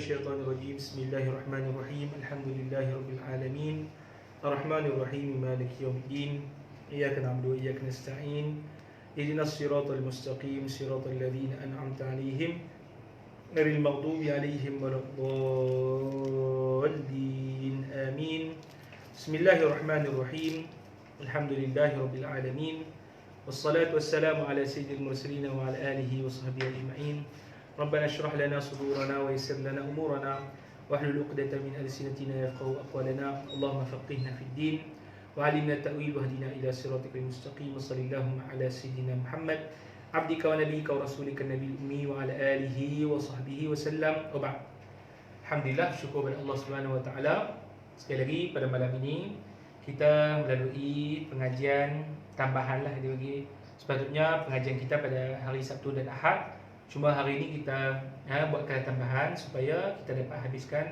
الشيطان الرجيم بسم الله الرحمن الرحيم الحمد لله رب العالمين الرحمن الرحيم مالك يوم الدين إياك نعبد وإياك نستعين اهدنا الصراط المستقيم صراط الذين أنعمت عليهم غير المغضوب عليهم ولا الضالين آمين بسم الله الرحمن الرحيم الحمد لله رب العالمين والصلاة والسلام على سيد المرسلين وعلى آله وصحبه أجمعين ربنا اشرح لنا صدورنا ويسر لنا أمورنا واحلل عقدة من ألسنتنا يفقهوا أقوالنا اللهم فقهنا في الدين وعلمنا التأويل واهدنا إلى صراطك المستقيم وصلى اللهم على سيدنا محمد عبدك ونبيك ورسولك النبي الأمي وعلى آله وصحبه وسلم وبعد. Alhamdulillah, syukur kepada Allah Subhanahu Wa Taala. Sekali lagi pada malam ini kita melalui pengajian tambahan lah dia bagi. Sepatutnya pengajian kita pada hari Sabtu dan Ahad. Cuma hari ini kita buatkan tambahan supaya kita dapat habiskan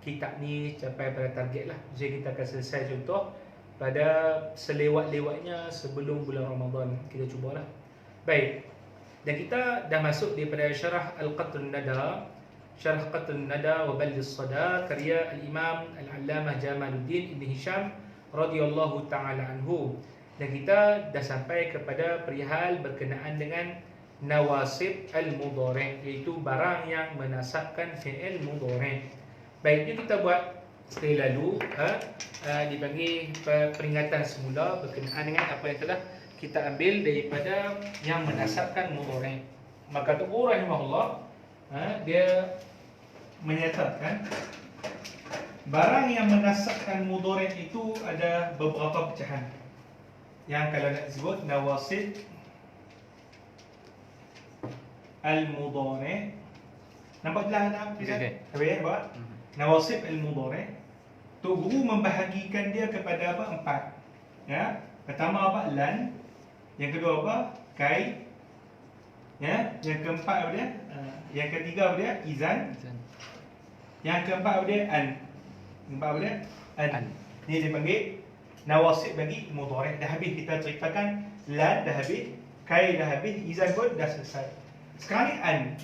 kitab ni sampai pada target lah. Jadi kita akan selesai contoh pada selewat-lewatnya sebelum bulan Ramadan. Kita cubalah. Baik. Dan kita dah masuk daripada syarah Al-Qatrun Nada, Syarah Qatrun Nada wa Ballis Sada karya Al-Imam Al-Allamah Jamaluddin Ibn Hisham radhiyallahu taala anhu. Dan kita dah sampai kepada perihal berkenaan dengan nawasib al-mudhari', iaitu barang yang menasabkan fi'il mudhari'. Baik, jom kita buat sekali lalu dipanggil peringatan semula berkenaan dengan apa yang telah kita ambil daripada yang menasabkan mudhari'. Maka Tuhan rahimahullah dia menyatakan barang yang menasabkan mudhari' itu ada beberapa pecahan. Yang kalau nak sebut nawasib al-mudhari'. Nampak jelas tak? Okey. Habis buat. Nawasib al-mudhari'. Tu guru membahagikan dia kepada apa? 4. Ya. Pertama apa? Lan. Yang kedua apa? Kai. Ya. Yang keempat apa dia? Yang ketiga apa dia? Izan. Yang keempat apa dia? An. Keempat apa dia? An. Ni dia panggil nawasib bagi mudhari'. Dah habis kita ceritakan lan dah habis, kai dah habis, izan pun dah selesai. Sekarang ni an.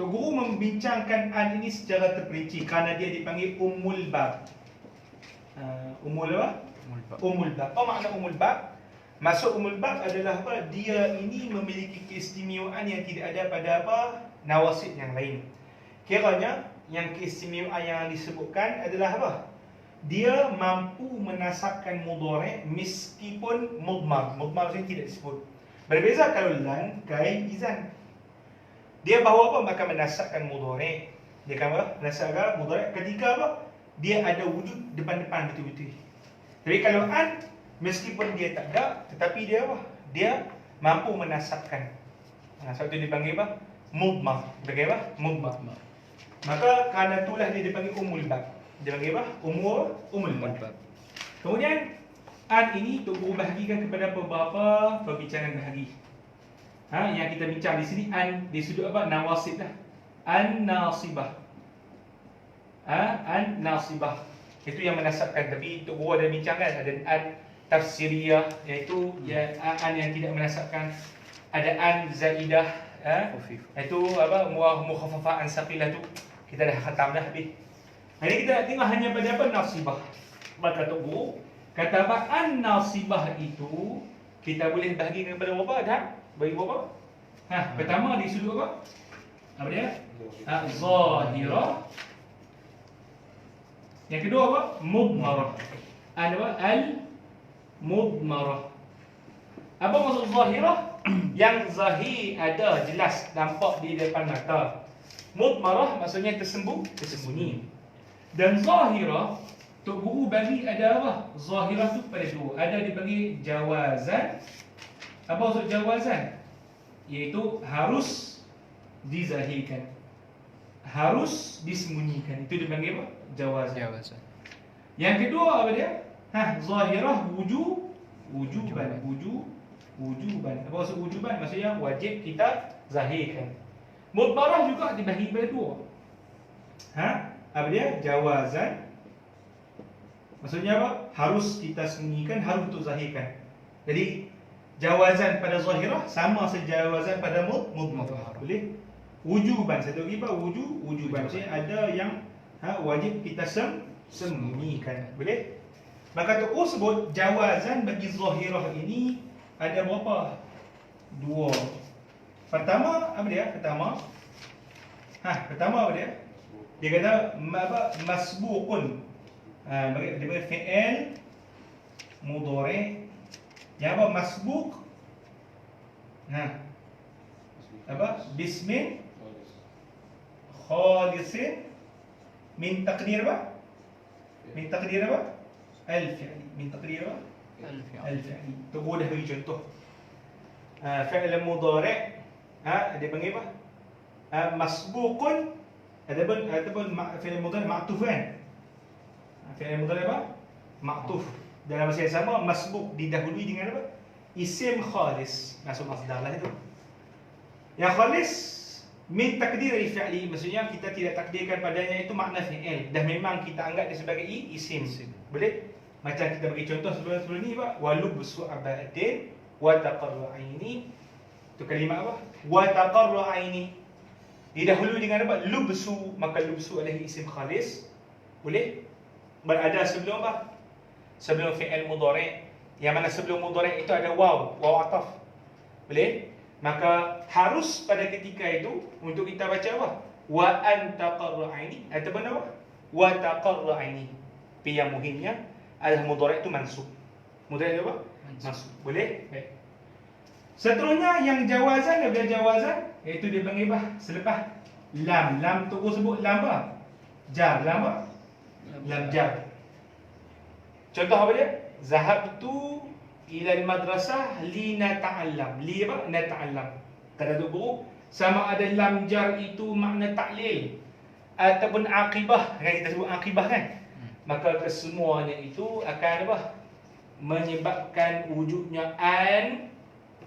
Tok Guru membincangkan an ini secara terperinci kerana dia dipanggil Ummul Bab. Ummul apa? Ummul Bab. Apa makna Ummul Bab? Maksud Ummul Bab adalah apa? Dia ini memiliki keistimewaan yang tidak ada pada apa? Nawasib yang lain. Kiranya yang keistimewaan yang disebutkan adalah apa? Dia mampu menasabkan mudhari' meskipun mudmar. Mudmar maksudnya tidak disebut. Berbeza kalau lan, kai, izan. Dia bahawa apa? Maka menasabkan mudhari'. Dia akan apa? Menasabkan mudhari' ketika apa? Dia ada wujud depan-depan betul-betul. Tapi kalau an, meskipun dia tak ada, tetapi dia apa? Dia mampu menasabkan. Sebab itu dipanggil apa? Mudmar. Dipanggil apa? Mudmar. Maka kerana itulah dia dipanggil Ummul Bab. Dia panggil apa? Ummul Bab. Kemudian an ini Tok Guru bahagikan kepada beberapa perbincangan bahagi. Yang kita bincang di sini an di sudut apa? Nawasib lah. An-nasibah. An-nasibah. Itu yang menasabkan. Tapi Tok Guru ada bincangkan ada an tafsiriyah, iaitu an yang tidak menasabkan. Ada an zaidah, itu apa? Mukhaffafah an saqilah tu. Kita dah khatam dah habis. Hari kita nak tengok hanya pada apa? Nasibah. Maka Tok Guru kata apa? An-nasibah itu kita boleh bahagikan kepada berapa? Dan bagi berapa? Pertama di sudut apa? Apa dia? Zahirah. Yang kedua apa? Mudmarah. Ada apa? Al-mudmarah. Apa maksud zahirah? Yang zahir ada, jelas, nampak di depan mata. Mudmarah maksudnya tersembunyi. Dan zahirah, Tok Guru bagi ada apa? Zahirah tu pada dua. Ada dipanggil jawazan. Apa maksud jawazan? Iaitu harus dizahirkan, harus disembunyikan. Itu dipanggil apa? Jawazan. Yang kedua apa dia? Zahirah wujuban. Apa maksud wujuban? Maksudnya wajib kita zahirkan. Mudmarah juga dibagi pada dua. Apa dia? Jawazan. Maksudnya apa? Harus kita sembunyikan, harus untuk zahirkan. Jadi jawazan pada zahirah sama saja jawazan pada mudmarah. Boleh? wujuban. Satu lagi apa? Wujuban. Maksudnya ada yang wajib kita sembunyikan. Boleh? Maka tokoh sebut jawazan bagi zahirah ini ada berapa? Dua. Pertama apa dia? Pertama apa dia? Dia kata masbuqun. Dia bagi fi'il mudhari' yang apa? Masbuq. Bismin khalisin min taqdir apa? Min taqdir apa? Al-fi'li. Min taqdir apa? Al-fi'li. Tu dah bagi contoh. Fi'il mudhari' dia panggil apa? Masbuqun ataupun fi'il mudhari' ma'tuf kan? Fi'il mudhari' apa? Ma'tuf. Dalam bahasa yang sama, masbuq didahului dengan apa? Isim khalis. Masuk masdar lah itu. Yang khalis min takdir al-fi'li, maksudnya kita tidak takdirkan padanya itu makna fi'il. Dah memang kita anggap dia sebagai isim. Boleh? Macam kita bagi contoh sebelum ni Pak, walubsu abadin wa taqarru aini. Itu kalimah apa? Wa taqarru aini. Didahului dengan apa? Lubsu, maka lubsu adalah isim khalis. Boleh? Berada sebelum apa? Sebelum fi'il mudhari'. Yang mana sebelum mudhari' itu ada waw ataf. Boleh? Maka harus pada ketika itu untuk kita baca apa? Wa antaqarru aini ataupun apa? Wa taqarru aini. Tapi yang muhimnya adalah mudhari' itu mansub. Mudhari' itu apa? Mansub. Boleh? Baik. Seterusnya yang jawazan, dia jawazan iaitu dia panggil apa? Selepas lam. Lam tu sebut lam apa? Jar. Lam apa? Lam jar. Contoh apa dia? Zahabtu ila madrasah li nata'allam. Li apa? Nata'allam. Kata tu guru, sama ada lam jar itu makna ta'lil ataupun aqibah. Kan kita sebut aqibah kan? Maka kesemuanya itu akan apa? Menyebabkan wujudnya an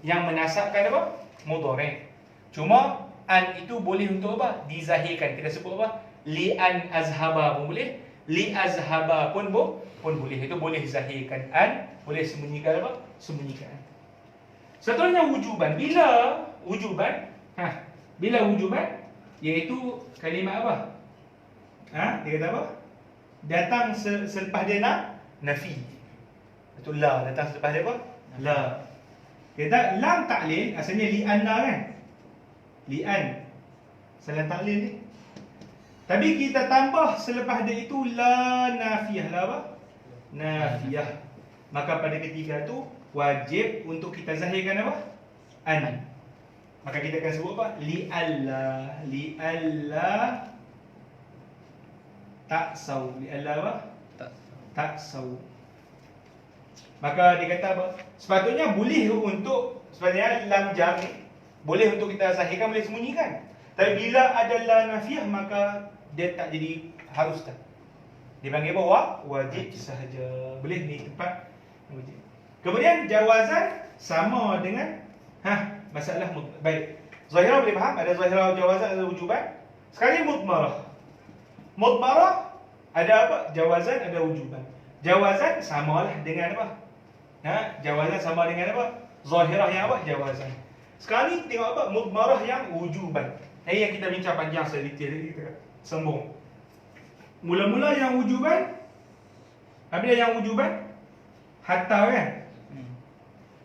yang menasabkan apa? Mudhari'. Cuma an itu boleh untuk apa? Dizahirkan. Kita sebut apa? Li an azhaba pun boleh. Li azhaba pun boleh. Itu boleh zahirkan an, boleh sembunyikan apa? Sembunyikan. Seterusnya wujuban. Bila wujuban? Bila wujuban iaitu kalimah apa? Dia kata apa? Datang selepas dia nafi. Itu la, datang selepas dia apa? La. Dia kata lam ta'lil asalnya li'anna kan? Li'an. Salam ta'lil ni. Tapi kita tambah selepas dia itu la nafiyah. La apa? Nafiyah. Maka pada ketika itu wajib untuk kita zahirkan apa? An. Maka kita akan sebut apa? Li'alla ta'saw. Li'alla apa? Ta'saw. Maka dia kata apa? Sepatutnya boleh untuk, sepatutnya lam jar ni boleh untuk kita zahirkan, boleh sembunyikan. Tapi bila ada la nafiyah maka dia tak jadi harus dah. Dia panggil apa? Wajib sahaja. Boleh ni tempat wajib. Kemudian jawazan sama dengan masalah baik. Zahirah boleh faham? Ada zahirah jawazan, ada wujuban. Sekali mudmarah. Mudmarah ada apa? Jawazan, ada wujuban. Jawazan samalah dengan apa? Jawazan sama dengan apa? Zahirah yang apa? Jawazan. Sekarang ni tengok apa? Mudmarah yang wujuban. Ini yang kita bincang panjang sedikit kita sambung. Mula-mula yang wujuban, apa dia yang wujuban? Hatta kan?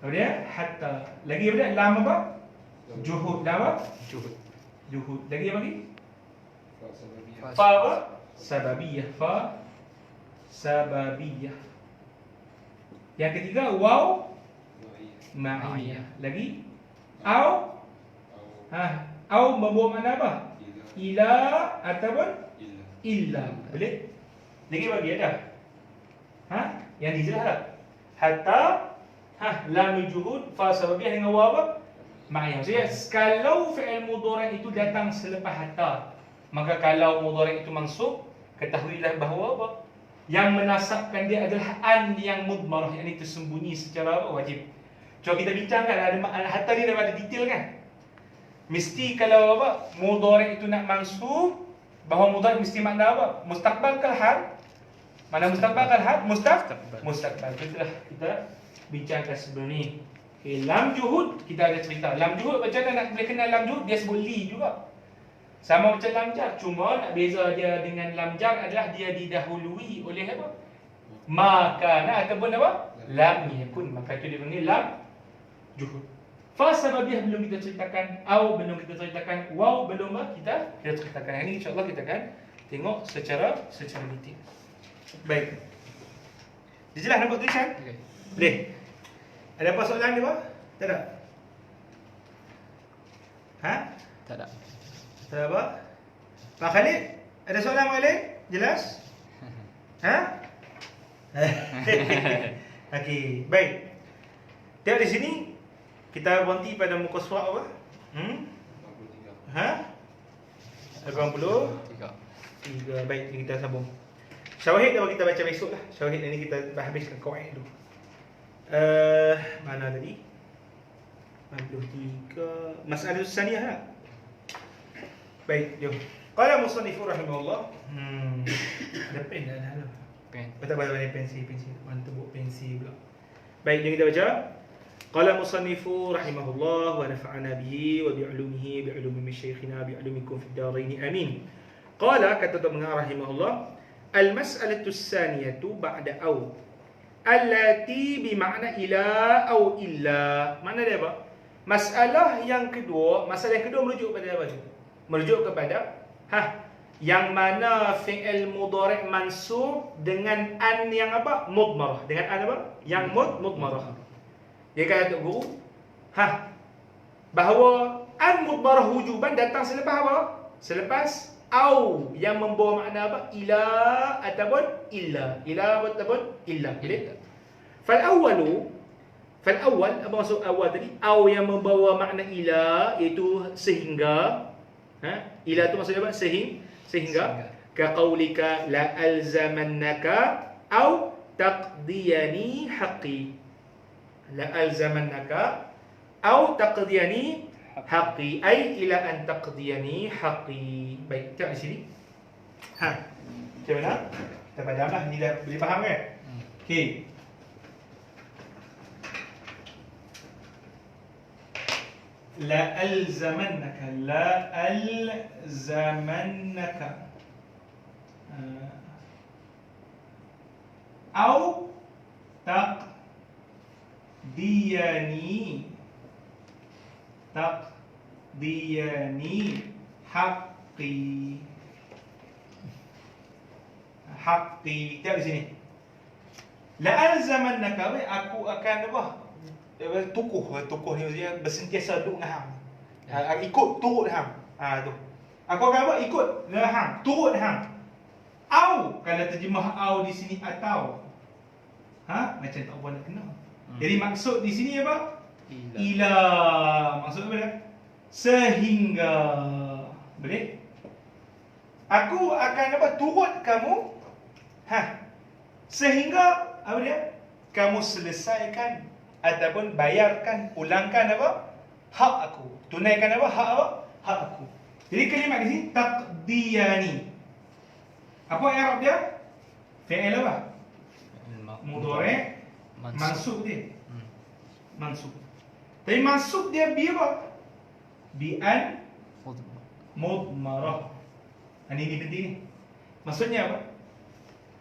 Apa dia? Hatta. Lagi apa dia? Lam apa? Juhud. Lam apa? Juhud. Lagi apa lagi? Fa apa? Sababiyah. Fa sababiyah. Yang ketiga waw ma'iyah. Lagi au membawa makna apa? Ila ataupun illa. Boleh? Lagi bagi ada. Yang dijelas tak? Hatta lam juhud fa sababiyah dengan waw apa? Ma'iyah. Maksudnya kalau fi'il mudhari' itu datang selepas hatta, maka kalau mudhari' itu mansub, ketahuilah bahawa apa? Yang menasabkan dia adalah an yang mudmarah, yang tersembunyi secara wajib. Cuba kita bincangkan, ada hatta ni ada detail kan? Mesti kalau apa? Mudhari' itu nak mansub, bahawa mudhari' mesti makna apa? Mustaqbal kal hal. Mana mustaqbal kal hal? Mustaqbal. Itulah kita bincangkan sebelum ni. Okay, lam juhud kita ada cerita. Lam juhud macam mana nak boleh kenal lam juhud? Dia sebut li juga. Sama macam lam jar, cuma nak beza dia dengan lam jar adalah dia didahului oleh apa? Makana ataupun apa? Lam yakun. Maka itu dia panggil lam juhud. Fa sababiah belum kita ceritakan, au belum kita ceritakan, waw belum kita ceritakan. Ini insya-Allah kita akan tengok secara detail. Baik. Dia jelas nampak tulisan? Okey. Boleh. Ada apa soalan dia, Pak? Tak ada. Ha? Tak ada. Tak ada apa? Pak Khalid, ada soalan Pak Khalid? Jelas? Ha? Okey, baik. Tengok di sini kita berhenti pada muka surat apa? 83. Ha? 83. Baik, kita sambung. Syawahid dah kita baca besok lah. Syawahid ini kita habiskan qawaid dulu. Mana tadi? 83. Masalah saniyah lah. Baik, jom. Qala musannifur rahimahullah. Ada pen dah ada. Pen. Betul banyak pensil. Mantap buat pensil pula. Baik, jom kita baca. Qala musannifu rahimahullah wa nafa'ana bihi wa bi'ulumihi bi'ulumi masyayikhina bi'ulumikum fid darain amin. Qala kata Tuan rahimahullah al-mas'alatu as-saniyatu ba'da aw allati bi makna ila aw illa. Makna dia apa? Masalah yang kedua merujuk pada apa? Merujuk kepada yang mana fi'il mudhari' mansub dengan an yang apa? Mudmarah. Dengan an apa? Yang mudmarah. Dia kata Tok Guru, bahawa an mudmarah wujuban datang selepas apa? Selepas au yang membawa makna apa? Ila ataupun illa. Ila ataupun illa. Boleh? Fal awal apa maksud awal tadi? Au yang membawa makna ila iaitu sehingga. Ila tu maksudnya apa? Sehingga. Ka qaulika la alzamannaka au taqdiyani haqqi. La alzamannaka au taqdiyani haqqi ay ila an taqdiyani haqqi. Baik, tengok di sini. Macam mana? Kita padamlah, ni dah boleh faham kan? Okey. La alzamannaka au taqdiyani haqqi. Tengok di sini. La alzamannaka, aku akan apa? Tukuh ni dia bersentiasa duduk dengan hang. Ikut turut hang. Tu. Aku akan apa? Ikut dengan hang, turut hang. Au, kalau terjemah au di sini atau. Macam tak apa nak kena. Jadi maksud di sini apa? Ila. Maksud apa dia? Sehingga. Boleh? Aku akan apa? Turut kamu. Sehingga apa dia? Kamu selesaikan ataupun bayarkan, pulangkan apa? Hak aku. Tunaikan apa? Hak aku. Jadi kalimat di sini taqdiyani. Apa i'rab dia? Fi'il apa? Mudhari' mansub dia. Mansub. Tapi mansub dia bi apa? Bi an mudmarah. Ini penting ni. Maksudnya apa?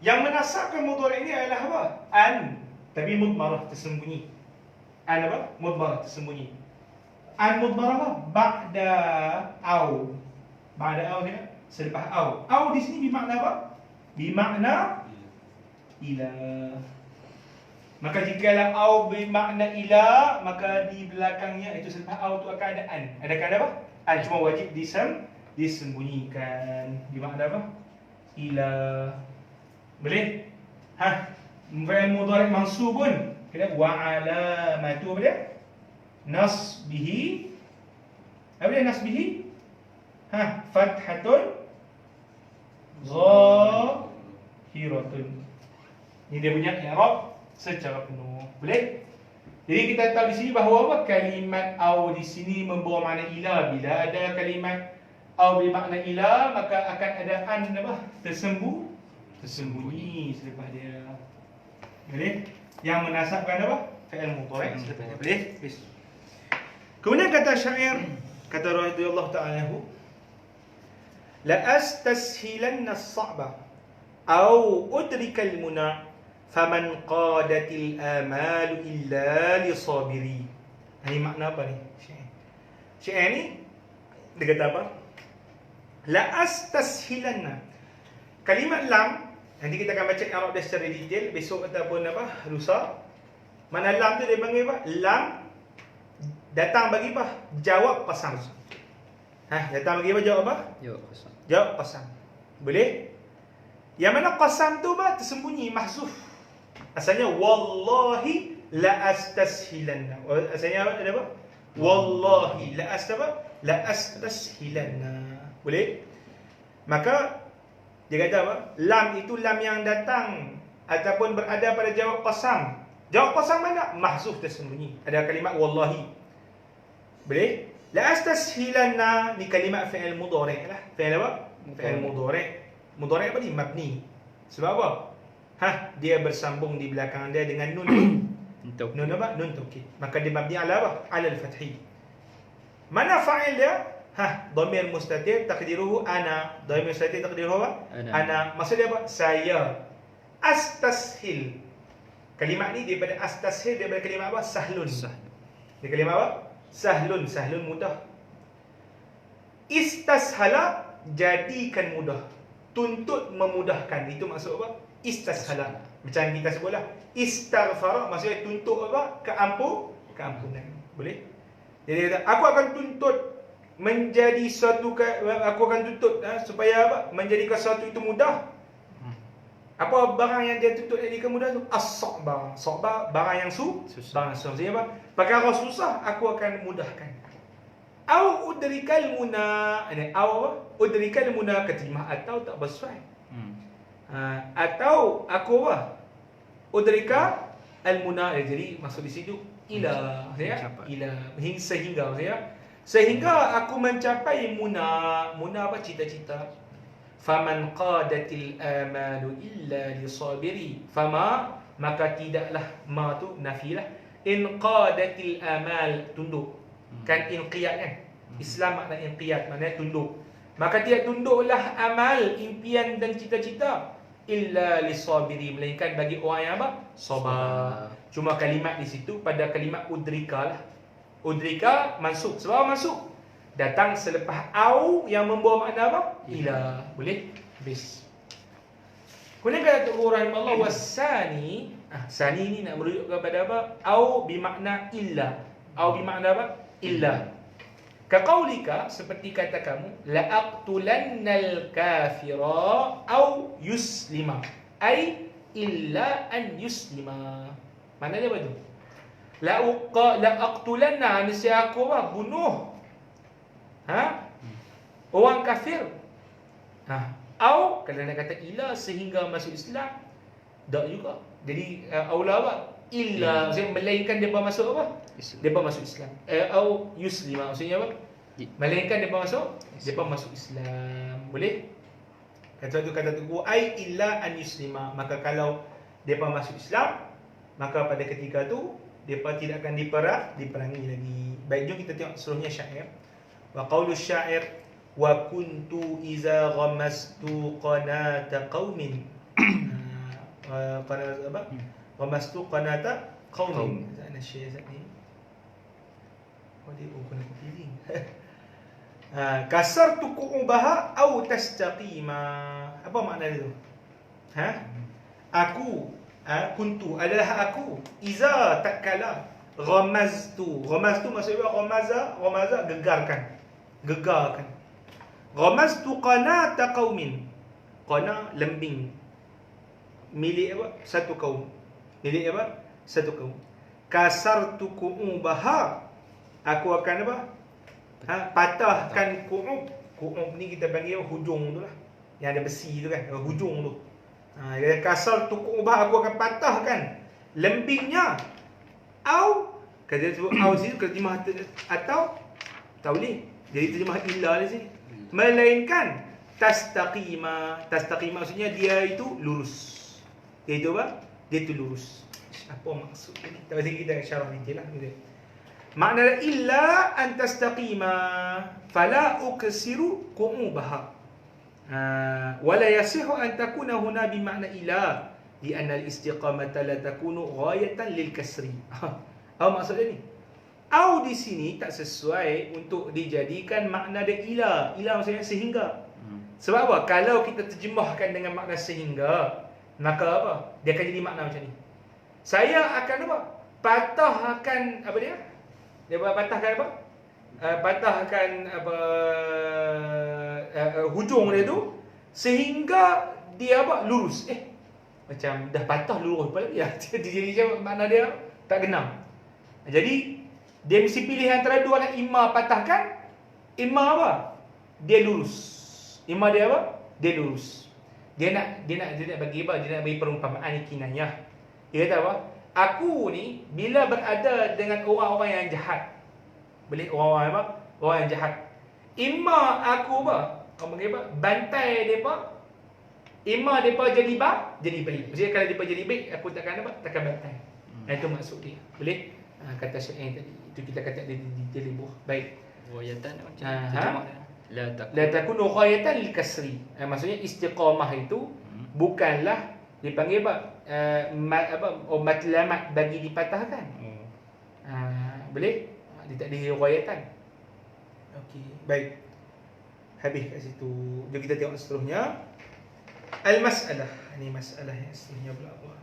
Yang menasabkan mudhari' ini adalah apa? An, tapi mudmarah tersembunyi. An apa? Mudmarah tersembunyi. An mudmarah apa? Ba'da au. Ba'da au ni selepas au. Au di sini bermakna apa? Bermakna ila. Maka jika au bermakna ila, maka di belakangnya itu selepas au tu akan ada an. Adakah ada apa? An, cuma wajib disembunyikan. Bermakna apa? Ila. Boleh? Fi'il mudhari' mansubun. Kita wa alamatu apa dia? Nasbihi. Apa dia nasbihi? Fathatun zahiratun. Ini dia punya i'rab secara penuh. Boleh? Jadi kita tahu di sini bahawa apa? Kalimat au di sini membawa makna ila. Bila ada kalimat au bermakna ila, maka akan ada an apa? Tersembunyi selepas dia. Boleh? Yang menasabkan apa? Fi'il mudhari' selepas dia. Boleh? Kemudian kata syair, kata radhiyallahu ta'ala anhu, la astashilanna as-sa'ba au udrika al-muna faman qadatil amalu illa li sabiri. Ini makna apa ni? Syair ni dia kata apa? La astashilanna. Kalimat lam, nanti kita akan baca Arab dia secara detail besok ataupun apa? Lusa. Mana lam tu dia panggil apa? Lam datang bagi apa? Jawab qasam. Datang bagi apa? Jawab apa? Jawab qasam. Jawab qasam. Boleh? Yang mana qasam tu apa? Tersembunyi, mahzuf. Asalnya wallahi la astashilanna. Asalnya ada apa? Wallahi la astashilanna. Boleh? Maka dia kata apa? Lam itu lam yang datang ataupun berada pada jawab qasam. Jawab qasam mana? Mahzuf, tersembunyi. Ada kalimat wallahi. Boleh? La astashilanna ni kalimat fi'il mudhari' lah. Fi'il apa? Fi'il mudhari'. Mudhari' apa ni? Mabni. Sebab apa? Dia bersambung di belakang dia dengan nun. Nun apa? Nun taukid. Maka dia mabni ala apa? Ala al-fathi. Mana fa'il dia? Dhamir mustatir taqdiruhu ana. Dhamir mustatir taqdiruhu apa? Ana. Maksudnya apa? Saya. Astashil. Kalimat ni daripada astashil, daripada kalimat apa? Sahlun. Dia kalimat apa? Sahlun. Sahlun mudah. Istashala, jadikan mudah. Tuntut memudahkan. Itu maksud apa? Istashala. Macam kita sebutlah. Istaghfara, maksudnya tuntut apa? Keampunan. Boleh? Jadi kata, aku akan tuntut menjadi suatu, aku akan tuntut supaya apa? Menjadikan sesuatu itu mudah. Apa barang yang dia tuntut jadikan mudah tu? As-sa'ba. Sa'ba barang yang susah. Barang susah. Maksudnya apa? Perkara susah aku akan mudahkan. Au udrikal muna. Au apa? Udrikal muna, keterjemah atau tak bersesuai. Atau aku apa? Udrika al-muna. Jadi maksud di situ ila, ya? Ila sehingga, ya? Sehingga aku mencapai muna. Muna apa? Cita-cita. Faman qadatil amalu illa lisabiri. Fama, maka tidaklah, ma tu nafilah. In qadatil amal, tunduk. Kan inqiyad kan? Islam makna inqiyad, maknanya tunduk. Maka tidak tunduklah amal, impian dan cita-cita illa lisabiri, melainkan bagi orang yang apa? Sabar. Cuma kalimat di situ pada kalimat udrika lah. Udrika mansub. Sebab mansub datang selepas au yang membawa makna apa? Ila. Boleh? Habis. Kemudian kata Tuhan rahimahullah wasani. Sani ni nak merujuk kepada apa? Au bimakna illa. Au bimakna apa? Illa. Kaqaulika, seperti kata kamu, la aqtulannal kafira au yuslima. Ai illa an yuslima. Maknanya apa tu? La aqtulanna, niscaya aku apa? Bunuh. Orang kafir. Au kalau nak kata illa sehingga masuk Islam, tak juga. Jadi aula apa? Illa, maksudnya melainkan depa masuk apa? Depa masuk Islam. Au yuslima, maksudnya apa? Melainkan depa masuk Islam. Boleh? Kata tu ai illa an yuslima. Maka kalau depa masuk Islam, maka pada ketika tu depa tidak akan diperangi lagi. Baik, jom kita tengok seluruhnya syair. Wa qaulu syair wa kuntu iza ghamastu qanata qaumin. Qanata apa? Ghamastu qanata qaumin. Ana syair ni. Dia kena pilih. Kasartu ku'ubaha au tastaqima. Apa makna dia tu? Aku kuntu adalah aku iza tatkala ghamaztu. Ghamaztu maksudnya ghamaza gegarkan. Ghamaztu qanata qaumin. Qana lembing milik apa? Satu kaum. Milik apa? Satu kaum. Kasartu ku'ubaha, aku akan apa? Patahkan ku'ub. Ku'ub ni kita panggil hujung tu lah, yang ada besi tu kan, hujung tu. Kasar tu ku'ubah, aku akan patahkan lembingnya. Au, kata sebut au situ terjemah atau tak boleh. Jadi terjemah illa di sini. Melainkan tastaqima. Tastaqima maksudnya dia itu lurus. Dia itu apa? Dia itu lurus. Apa maksud ini? Kita syarah detail lah. Makna illa an tastaqima fala uksiru qu'ubaha. Wala yasihu an takuna huna bimakna ila lianna al-istiqamata la takunu ghayatan lil kasri. Apa maksudnya ni? Au di sini tak sesuai untuk dijadikan makna dia ila. Ila maksudnya sehingga. Sebab apa? Kalau kita terjemahkan dengan makna sehingga, maka apa? Dia akan jadi makna macam ni. Saya akan apa? Patahkan apa dia? Dia patahkan apa? Patahkan apa hujung dia tu sehingga dia apa? Lurus. Macam dah patah lurus pula dia. Jadi macam makna dia tak kena. Jadi dia mesti pilih antara dua lah. Imma patahkan, imma apa? Dia lurus. Imma dia apa? Dia lurus. Dia nak bagi apa? Dia nak bagi perumpamaan ni kinayah. Dia kata apa? Aku ni bila berada dengan orang-orang yang jahat. Boleh orang-orang apa? Orang yang jahat. Imma aku apa? Orang panggil apa? Bantai depa. Imma depa jadi baik. Maksudnya kalau depa jadi baik, aku takkan apa? Takkan bantai. Itu maksud dia. Boleh? Kata syair tadi. Itu kita kata dia lebih baik. Ghayatan macam terjemah dia. La takunu ghayatan lil kasri. Maksudnya istiqamah itu bukanlah dipanggil matlamat bagi dipatahkan. Boleh? Dia tak ada ghayatan. Okey, baik. Habis kat situ. Jom kita tengok seterusnya. Al-mas'alah. Ini masalah yang seterusnya pula apa?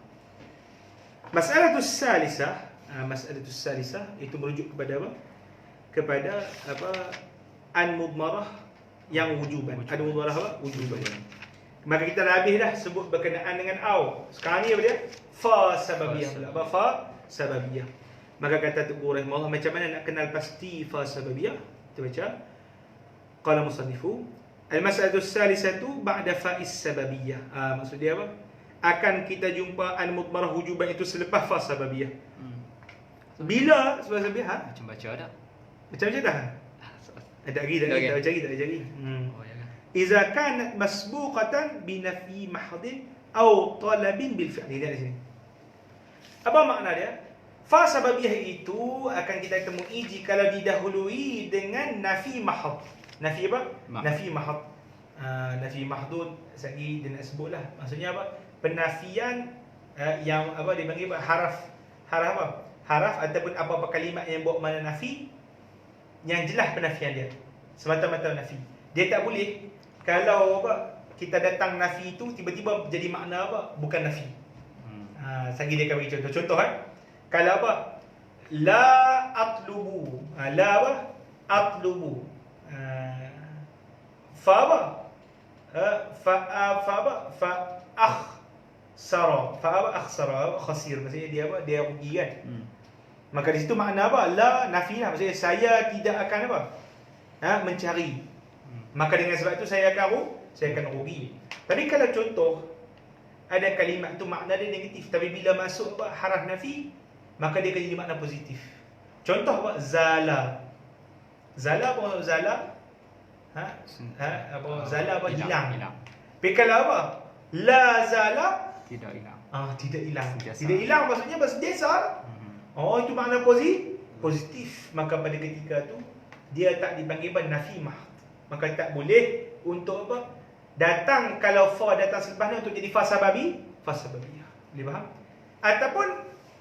Mas'alatus salisah. Mas'alatus salisah itu merujuk kepada apa? Kepada apa? An-mudmarah yang wujuban. An-mudmarah apa? Wujuban. Maka kita dah habis dah sebut berkenaan dengan au. Sekarang ni apa dia? Fa sababiyah pula. Apa fa sababiyah? Maka kata Tuku rahimahullah, macam mana nak kenal pasti fa sababiyah? Kita baca. Qala musannifu, al-mas'alatu salisatu ba'da fa'is sababiyah. Maksud dia apa? Akan kita jumpa al-mudmarah wujuban itu selepas fa sababiyah. Bila sebab sababiyah? Macam baca dah. Macam dah. Tak lagi. Oh ya kan. Iza kanat masbuqatan bi nafi mahdin aw talabin bil fi'li. Lihat di sini. Apa makna dia? Fa sababiyah itu akan kita temui jika didahului dengan nafi mahd. Nafi apa? Nafi mahd. Nafi mahdud sekali dia nak sebutlah. Maksudnya apa? Penafian yang apa dipanggil haraf apa? Haraf ataupun apa-apa kalimat yang bawa makna nafi yang jelas penafian dia. Semata-mata nafi. Dia tak boleh kalau apa kita datang nafi itu tiba-tiba jadi makna apa? Bukan nafi. Lagi dia akan bagi contoh. Contoh kalau apa? La atlubu. La apa? Atlubu. Fa apa? Fa apa? Fa akhsara. Fa apa? Akhsara. Khasir. Maksudnya dia apa? Dia rugi kan? Maka di situ makna apa? La nafi lah. Maksudnya saya tidak akan apa? Mencari. Maka dengan sebab itu saya akan rugi. Tapi kalau contoh ada kalimat tu makna dia negatif, tapi bila masuk apa? Haraf nafi, maka dia akan jadi makna positif. Contoh apa? Zala. Zala apa? Zala? Apa? Zala apa? Hilang. Tapi kalau apa? La zala? Tidak hilang. Tidak hilang. Tidak hilang maksudnya bersentiasa. Itu makna positif. Maka pada ketika tu dia tak dipanggil nafi mahd. Maka tak boleh untuk apa? Datang kalau fa datang selepasnya untuk jadi fa sababiyah. Boleh faham? Ataupun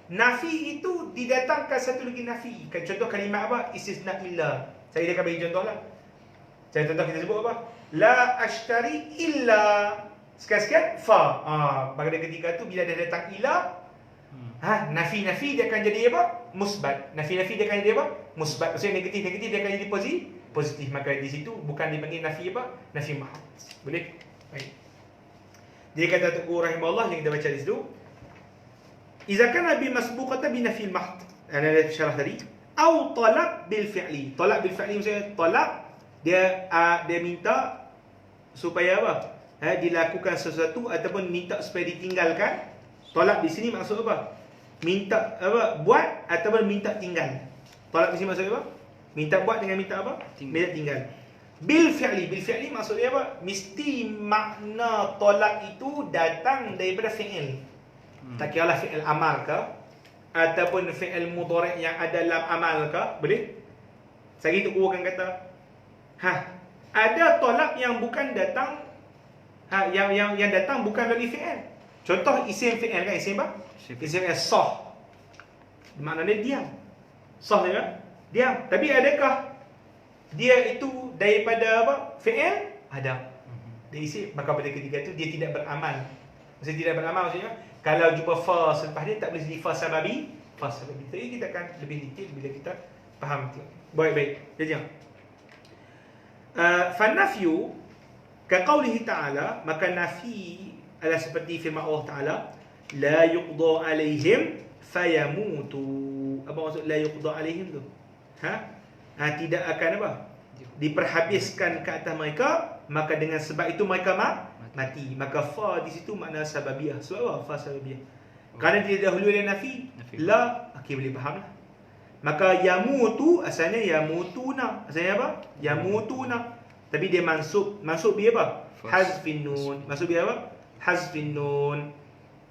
nafi itu didatangkan satu lagi nafi. Contoh kalimat apa? Istisna illa. Saya akan bagi contoh lah. Contoh kita sebut apa? La ashtari illa. Sekian-sekian fa. Pada ketika tu bila dia datang illa, nafi-nafi dia akan jadi apa? Musbat. Nafi-nafi dia akan jadi apa? Musbat. Maksudnya negatif dia akan jadi positif. Maka di situ bukan dipanggil nafi apa? Nafi mahd. Boleh? Baik. Dia kata Tuku rahimahullah yang kita baca di situ. Iza kana bi masbuqatan bi nafi mahd. Ana dah syarah tadi. Au talab bil fi'li. Talab bil fi'li maksudnya talab dia minta supaya apa? Dilakukan sesuatu ataupun minta supaya ditinggalkan. Talab di sini maksud apa? Minta apa? Buat ataupun minta tinggal. Talab di sini maksud apa? Minta buat dengan minta apa? Minta tinggal. Bil fi'li maksudnya apa? Mesti makna talab itu datang daripada fi'il. Tak kiralah fi'il amar ke ataupun fi'il mudhari' yang ada dalam amal ke, boleh? Saya itu guru akan kata, ada talab yang bukan datang yang datang bukan melalui fi'il. Contoh isim fi'il kan, isim apa? Isim fi'il sah. Maknanya diam. Sah dia kan? Diam. Tapi adakah dia itu daripada apa? Fi'il? Ada. Dia isi, maka pada ketika itu dia tidak beramal. Maksudnya tidak beramal maksudnya kalau jumpa fa selepas dia tak boleh jadi fa sababi. Jadi kita akan lebih detail bila kita faham. Baik. Jadi fanafyu kaqaulihi ta'ala, maka nafi adalah seperti firman Allah Ta'ala, la yuqda alaihim fayamutu. Apa maksud la yuqda alaihim tu? Tidak akan apa? Diperhabiskan ke atas mereka, maka dengan sebab itu mereka mati. Maka fa di situ makna sababiah. Sebab apa fa sababiah? Kerana dia dahulu oleh nafi. La, okey, boleh faham lah. Maka yamutu asalnya yamutuna. Asalnya apa? Yamutuna. Tapi dia mansub bi apa? Hazfin nun. Mansub bi apa? Hazfin nun.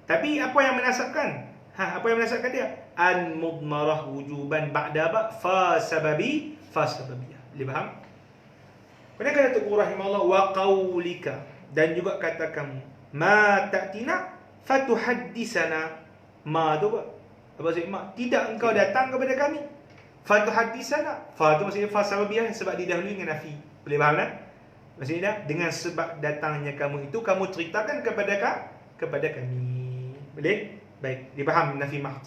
Tapi apa yang menasabkan? Apa yang menasabkan dia? An mudmarah wujuban ba'da apa? Fa sababi, fa sababiyah. Boleh faham? Kemudian kata Tuhan rahimahullah, wa qaulika, dan juga kata kamu, ma ta'tina fatuhaddisana. Ma tu apa? Apa maksud ma? Tidak engkau datang kepada kami. Fatuhaddisana. Fa tu maksudnya fa sababiyah, sebab didahului dengan nafi. Boleh faham tak? Maksudnya dengan sebab datangnya kamu itu, kamu ceritakan kepada kami. Boleh? Baik, dipaham nafi mahd.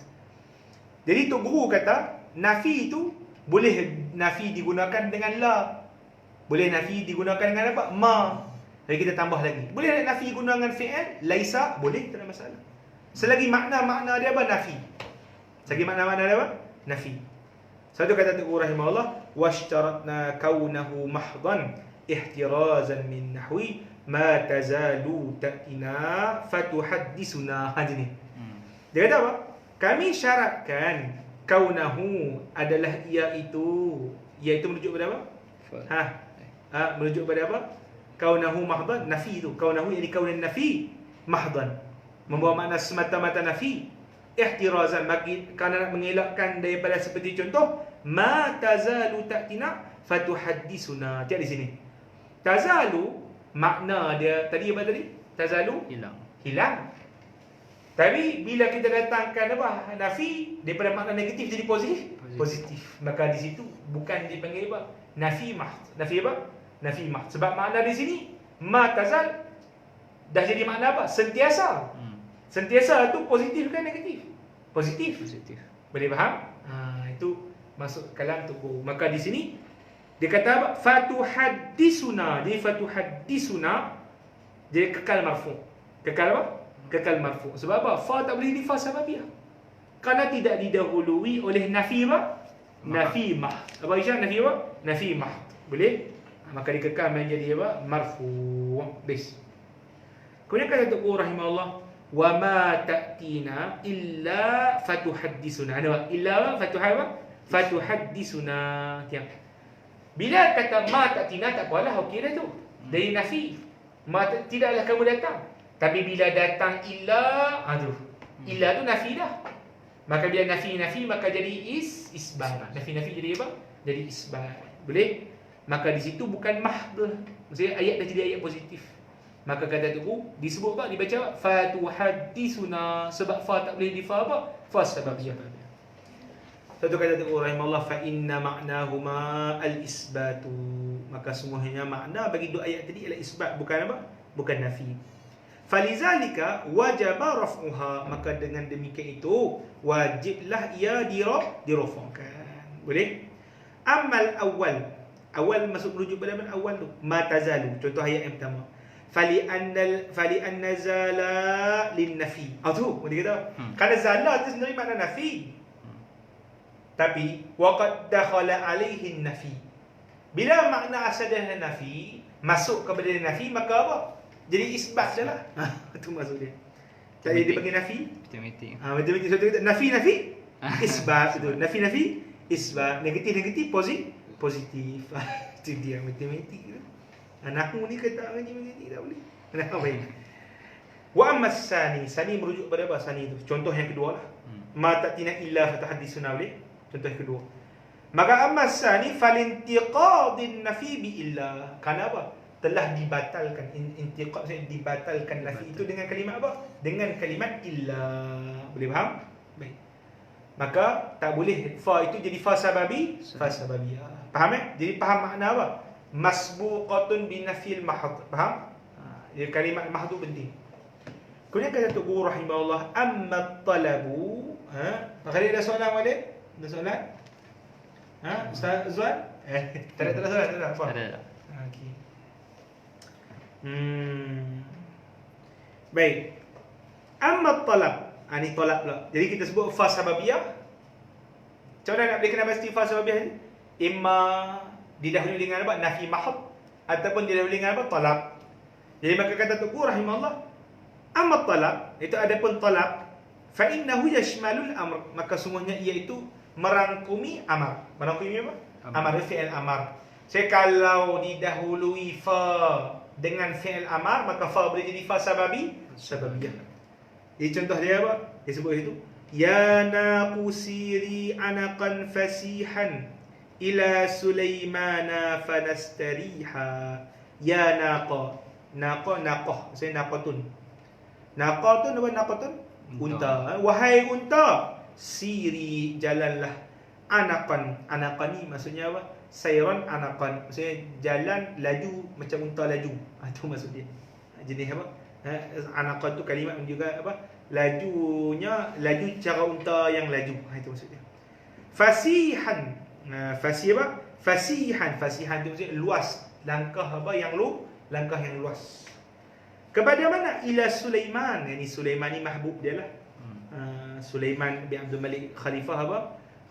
Jadi Tok Guru kata nafi itu boleh nafi digunakan dengan la. Boleh nafi digunakan dengan apa? Ma. Jadi kita tambah lagi. Boleh nafi guna dengan fi'il, laisa, boleh, tak ada masalah. Selagi makna dia apa? Nafi. Selagi makna dia apa? Nafi. Satu kata Tok Guru rahimahullah, washtaratna kaunahu mahdan ihtirazan min nahwi ma tazalu ta'ina fatuhaddisuna. Ni. Dia kata apa? Kami syaratkan kaunahu adalah iaitu merujuk pada apa? Merujuk pada apa? Kaunahu mahdan, nafi itu. Kaunahu yani kaunan nafi mahdan, membawa makna semata-mata nafi. Ihtirazan, kerana nak mengelakkan daripada seperti contoh ma tazalu ta'tina fatuhaddisuna. Lihat di sini. Tazalu makna dia tadi apa tadi? Tazalu hilang. Tapi bila kita datangkan apa? Nafi daripada makna negatif jadi positif. Maka di situ bukan dipanggil apa? Nafi mahd. Nafi apa? Nafi mahd. Sebab makna di sini ma tazal dah jadi makna apa? Sentiasa. Sentiasa tu positif kan negatif? Positif. Boleh faham? Itu masuk kalam tu. Maka di sini dia kata apa? Fatuhaddisuna. Jadi fatuhaddisuna dia kekal marfu'. Kekal apa? Kekal marfu'. Sebab apa? Fa tak boleh di fa sababiyah. Kerana tidak didahului oleh nafi apa? Nafi mahd. Apa Isyak? Nafi apa? Nafi mahd. Boleh? Maka dikekal menjadi apa? Marfu'. Bis. Kemudian kata Tok Guru rahimahullah, wa ma ta'tina illa fatuhaddisuna. Ada illa fatuhaddisuna. Tiap. Bila kata ma ta'tina tak apalah, okey dah tu. Dari nafi. Tidaklah kamu datang. Tapi bila datang illa, illa tu nafi dah. Maka bila nafi maka jadi isbat. Nafi jadi apa? Jadi isbat. Boleh? Maka di situ bukan mahd. Maksudnya ayat dah jadi ayat positif. Maka kata tu disebut apa? Dibaca apa? Fatuhaddisuna. Sebab fa tak boleh di fa apa? Fa sababiyah. Satu kata tu rahimahullah, fa inna ma'nahuma al-isbatu. Maka semuanya makna bagi dua ayat tadi adalah isbat, bukan apa? Bukan nafi. Falizalika wajaba raf'uha. Maka dengan demikian itu wajiblah ia dirafa'kan. Boleh? Amal awal masuk merujuk pada mana awal tu? Ma tazalu. Contoh ayat yang pertama. Fali anna zala lin nafi. Tu dia kata. Kerana zala tu sebenarnya makna nafi. Tapi waqad dakhala alaihi nafi. Bila makna asal dia nafi masuk kepada nafi, maka apa? Jadi isbat je lah. Itu maksud dia. Jadi dia panggil nafi. Matematik. Matematik. Satu kata nafi. Isbat itu. Nafi. Isbat. Negatif. Positif. Itu dia matematik tu. Anakmu ni kata ngaji matematik tak boleh. Kenapa baik? Wa amma sani merujuk pada apa? Sani itu. Contoh yang kedua lah. Ma ta'tina illa fatuhaddisuna, boleh? Contoh yang kedua. Maka amma sani falintiqadin nafi bi illa. Kenapa? telah dibatalkan. Intiqad maksudnya dibatalkan nafi itu dengan kalimat apa? Dengan kalimat illa. Boleh faham? Baik. Maka tak boleh fa itu jadi fa sababi, fa sababiyah. Faham Jadi faham makna apa? Masbuqatun binafil mahd. Faham? Jadi kalimat mahd tu penting. Kemudian kata Tok Guru rahimahullah, amma talabu. Maknanya ada soalan ada? Ada soalan? Ustaz Zuan? Tak ada soalan, tak ada. Apa? Ada. Okey. Baik. Amma talab. Ni talab pula. Jadi kita sebut fa sababiyah. Macam mana nak boleh kenal pasti fa sababiyah ni? Imma didahului dengan apa? Nafi mahd ataupun didahului dengan apa? Talab. Jadi maka kata Tok Guru rahimahullah, amma talab, itu adapun talab, fa innahu yashmalul amr, maka sungguhnya ia itu merangkumi amar. Merangkumi apa? Amar, fi'il amar. Jadi kalau didahului fa dengan fi'il amar, maka fa boleh jadi fa sababi, sababiyah. Jadi contoh dia apa? Dia sebut itu, ya naqusiri anaqan fasihan ila Sulaimana fanastariha. Ya naqa. Naqa, naqah. Maksudnya naqatun. Naqatun apa naqatun? Unta. Wahai unta, siri jalanlah. Anaqan. Anaqan ni maksudnya apa? Sayran anaqan. Maksudnya jalan laju macam unta laju. Itu maksud dia. Jenis apa? Anaqan tu kalimat juga apa? Lajunya, laju cara unta yang laju. Itu maksud dia. Fasihan. Fasih apa? Fasihan. Fasihan tu maksudnya luas. Langkah apa yang langkah yang luas. Kepada mana? Ila Sulaiman. Ini Sulaiman ni mahbub dia lah. Sulaiman bin Abdul Malik khalifah apa?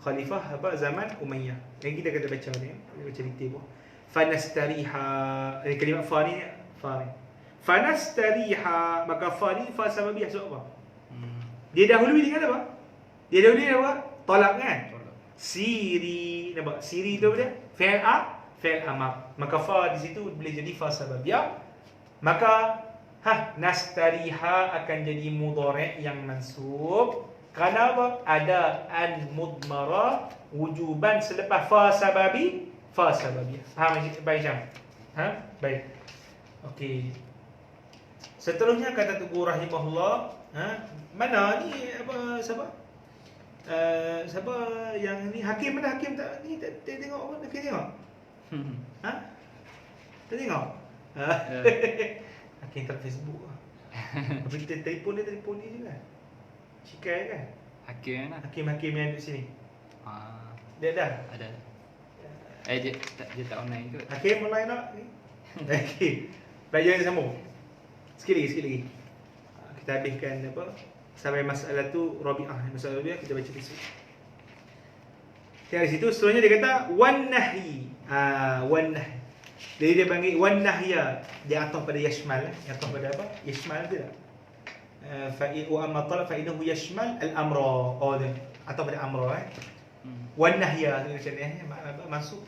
Khalifah apa? Zaman Umayyah. Yang kita kata baca ni, baca detail pun. Fanastariha. Kalimat fa ni, fa ni. Fanastariha, maka fa ni fa sababiyah sebab apa? Dia dahului dengan apa? Dia dahului dengan apa? Talab kan? Siri, nampak? Siri tu apa dia? Fi'il amar. Maka fa di situ boleh jadi fa sababiyah. Maka nastariha akan jadi mudhari' yang mansub. Kerana apa? Ada an mudmara wujuban selepas fa sababi, fa sababiyah. Faham baik Syam? Baik. Okey. Seterusnya kata Tok Guru rahimahullah, mana ni apa siapa? Siapa yang ni hakim mana hakim tak ni tak tengok apa nak tengok? Tak tengok? Hakim tak Facebook lah. Tapi kita telefon dia juga. Cikai kan? Hakim mana? Hakim-hakim yang duduk sini. Dia ada? Ada. Dia tak online kot. Hakim online tak? Okey. Belajar dia sambung. Sikit lagi. Kita habiskan apa? Sampai masalah tu Rabi'ah. Masalah Rabi'ah kita baca besok. Dari situ seterusnya dia kata wan nahi. Wan nahi. Jadi dia panggil wan nahya. Dia ataf pada yashmal. Ataf pada apa? Yashmal tu tak? Wa amma talab fa innahu yashmal al-amra. Oh dia ataf pada amra Wan nahya tu macam ni masuk.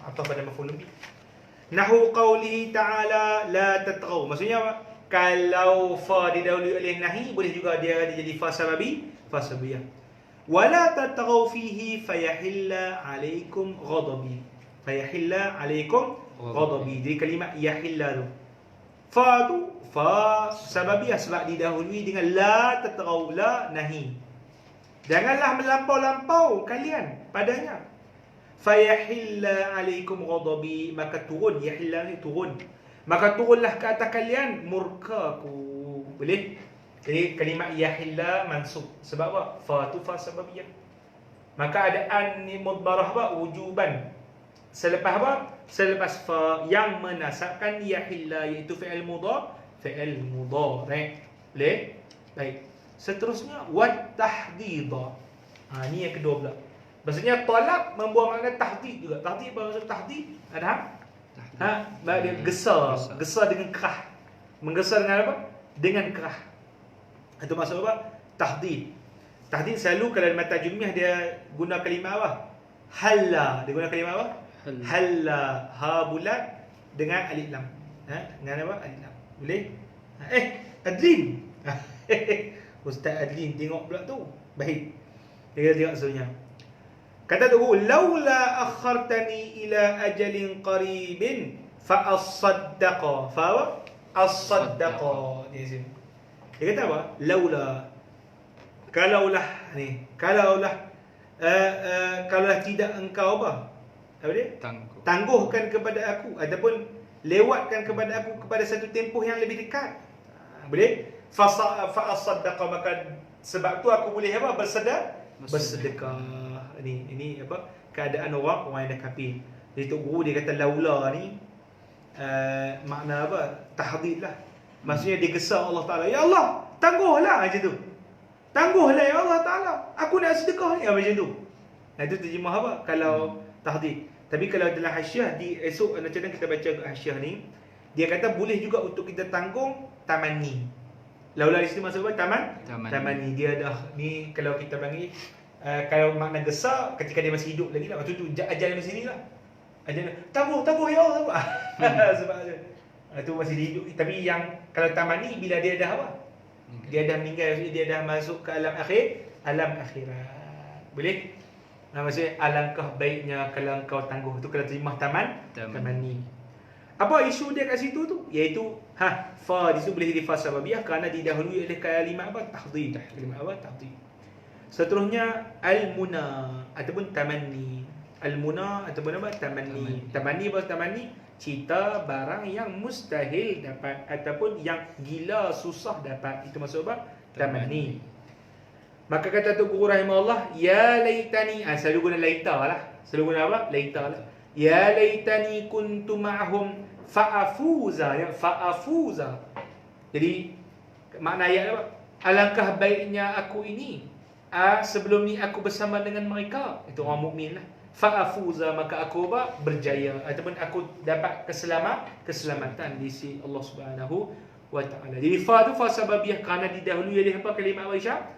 Ataf pada maf'ul bih. Nahu qawlihi ta'ala la tatghaw. Maksudnya apa? Kalau fa didahului oleh nahi, boleh juga dia jadi fa sababi, fa sababiyah. Wala tatghaw fihi fayahilla alaikum ghadabi. Fayahilla alaikum ghadabi. Jadi kalimat yahilla tu, fa tu fa sababiyah sebab didahului dengan la tatghaw, la nahi. Janganlah melampau-lampau kalian padanya. Fayahilla alaikum ghadabi, maka turun, yahilla ni turun, maka turunlah ke atas kalian murkaku. Boleh? Jadi kalimat yahilla mansub. Sebab apa? Fa tu fa sababiyah. Maka ada an ni mudbarah apa? Wujuban. Selepas apa? Selepas fa yang menasabkan yahilla, iaitu fi'il mudhari'. Fi'il mudhari'. Boleh? Baik. Seterusnya wat tahdida. Ni yang kedua pula. Maksudnya talab membuang makna tahdid juga. Tahdid apa maksud tahdid? Ada? Dia gesar dengan kerah. Menggesar dengan apa? Dengan kerah. Itu maksud apa? Tahdid. Tahdid selalu kalau mata jumlah dia guna kalimah apa? Halla. Dia guna kalimah apa? Halla. Ha bulat dengan alif lam. Dengan apa? Alif lam. Boleh? Adlin. Ustaz Adlin tengok pula tu. Baik. Kita tengok seterusnya. Kata tu, laula akhartani ila ajalin qaribin fa as-saddaqa. Fa apa? As-saddaqa. Dia kata apa? Laula. Kalaulah tidak engkau apa? Apa dia? Tangguhkan kepada aku ataupun lewatkan kepada aku kepada satu tempoh yang lebih dekat. Boleh? Fa as-saddaqa, maka sebab tu aku boleh apa? Bersedekah. Ini apa? Keadaan orang yang dah kafir. Jadi Tok Guru dia kata laula ni makna apa? Tahdid lah. Maksudnya dia gesar Allah Ta'ala. Ya Allah, tangguhlah macam tu. Tangguhlah ya Allah Ta'ala. Aku nak sedekah ni macam tu. Nah, itu terjemah apa? Kalau tahdid. Tapi kalau dalam hasyiah di esok macam kita baca hasyiah ni, dia kata boleh juga untuk kita tanggung tamanni. Laula di sini maksud apa? Tamanni. Dia dah ni kalau kita panggil kalau makna gesar ketika dia masih hidup lagi lah. Waktu tu ajal masih ni lah. Ajal tangguh ya Allah. Sebab itu masih hidup. Tapi yang kalau tamanni bila dia dah apa? Dia dah meninggal, dia dah masuk ke alam akhirat. Boleh? Maksudnya alangkah baiknya kalau kau tangguh tu kalau terjemah tamanni. Apa isu dia kat situ tu? Iaitu fa di situ boleh jadi fa sababiyah kerana didahului oleh kalimat apa? Tahdid. Kalimat apa? Tahdid. Seterusnya al-muna ataupun tamanni. Al-muna ataupun apa? Tamanni. Tamanni apa tamanni? Cita barang yang mustahil dapat ataupun yang gila susah dapat. Itu maksud apa? Tamanni. Maka kata Tok Guru rahimahullah, ya laitani, selalu guna laita lah. Selalu guna apa? Laita lah. Ya laitani kuntu ma'hum fa'afuza. Ya, fa'afuza. Jadi makna ayat apa? Alangkah baiknya aku ini sebelum ni aku bersama dengan mereka. Itu orang mukmin lah. Fa'afuza, maka aku berjaya ataupun aku dapat keselamatan di sisi Allah Subhanahu wa taala. Jadi fa tu fa sababiyah kerana didahului oleh apa kalimah Aisyah?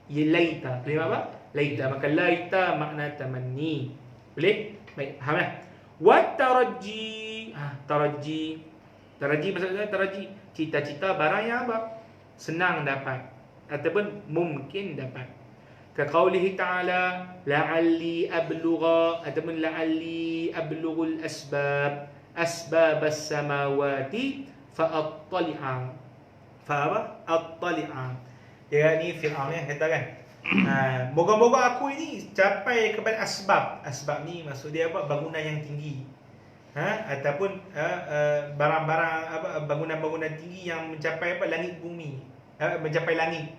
Ya laita. Kalimah apa? Laita. Maka laita makna tamanni. Boleh? Baik, faham dah? Wa taraji. Taraji maksudnya taraji cita-cita barang yang apa? Senang dapat ataupun mungkin dapat. Kaqaulihi ta'ala la'alli ablugha ataupun la'alli ablughul asbab as-samawati fa'attali'a. Attali'a. Dia ni Fir'aun kata kan. Moga-moga aku ini capai kepada asbab. Asbab ni maksud dia apa? Bangunan yang tinggi. Ataupun barang-barang apa, bangunan-bangunan tinggi yang mencapai apa? Langit bumi. Mencapai langit.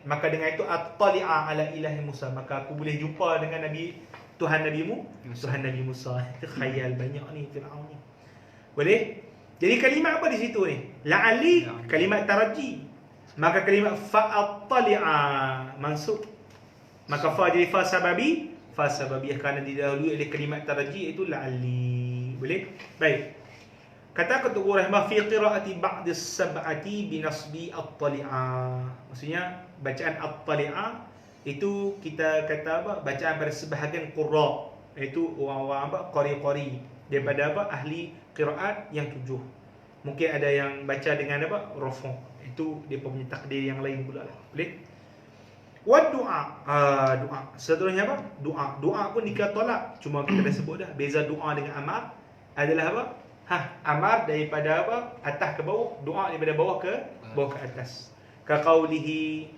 Maka dengan itu attali'a ala ilahi Musa, maka aku boleh jumpa dengan Tuhan Nabi Musa. Itu khayal banyak ni Firaun ni. Boleh? Jadi kalimat apa di situ ni? La'ali, kalimat taraji. Maka kalimat fa'attali'a mansub. Maka fa jadi fa sababiyah kerana didahului oleh kalimat taraji iaitu la'ali. Boleh? Baik. Kata Tok Guru rahimah fi qiraati ba'd as-sab'ati bi nasbi at-tali'a. Maksudnya bacaan at-tali'a itu kita kata apa? Bacaan pada sebahagian qurra, iaitu orang-orang apa? Qari-qari daripada apa? Ahli qiraat yang 7. Mungkin ada yang baca dengan apa? Rafa'. Itu dia punya takdir yang lain pula lah. Boleh? Wa du'a. Doa. Seterusnya apa? Doa. Doa pun dikira tolak. Cuma kita dah sebut dah. Beza doa dengan amar adalah apa? Amar daripada apa? Atas ke bawah, doa daripada bawah ke atas. Kaqaulihi,